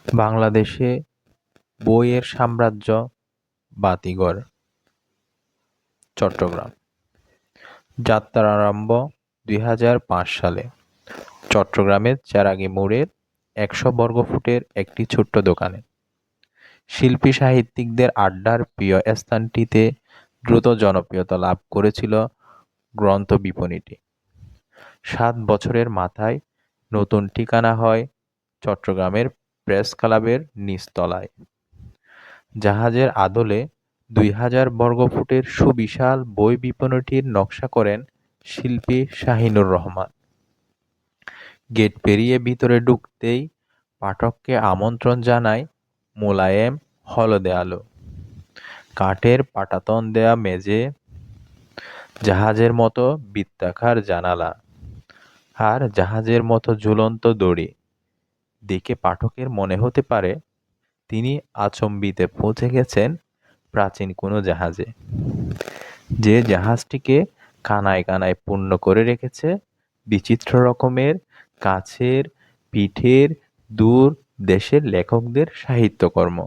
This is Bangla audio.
বাংলাদেশে বইয়ের সাম্রাজ্য বাতিঘর, চট্টগ্রাম। যাত্রার আরম্ভ ২০০৫ সালে চট্টগ্রামের চেরাগী মোড়ের ১০০ বর্গফুটের একটি ছোট্ট দোকানে। শিল্পী সাহিত্যিকদের আড্ডার প্রিয় স্থানটিতে দ্রুত জনপ্রিয়তা লাভ করেছিল গ্রন্থ বিপণিটি। ৭ বছরের মাথায় নতুন ঠিকানা হয় চট্টগ্রামের প্রেস ক্লাবের নিচতলায়। জাহাজের আদলে ২০০০ বর্গফুটের সুবিশাল বই বিপণিটির নকশা করেন শিল্পী শাহিনুর রহমান। গেট পেরিয়ে ভিতরে ঢুকতেই পাঠককে আমন্ত্রণ জানায় মোলায়েম হলদে আলো, কাঠের পাটাতন দেয়া মেঝে, জাহাজের মতো বৃত্তাকার জানালা আর জাহাজের মতো ঝুলন্ত দড়ি। দেখে পাঠকের মনে হতে পারে তিনি আচম্বিতে পৌঁছে গেছেন প্রাচীন কোনো জাহাজে, যে জাহাজটিকে কানায় কানায় পূর্ণ করে রেখেছে বিচিত্র রকমের কাছের, পিঠের, দূর দেশের লেখকদের সাহিত্যকর্ম।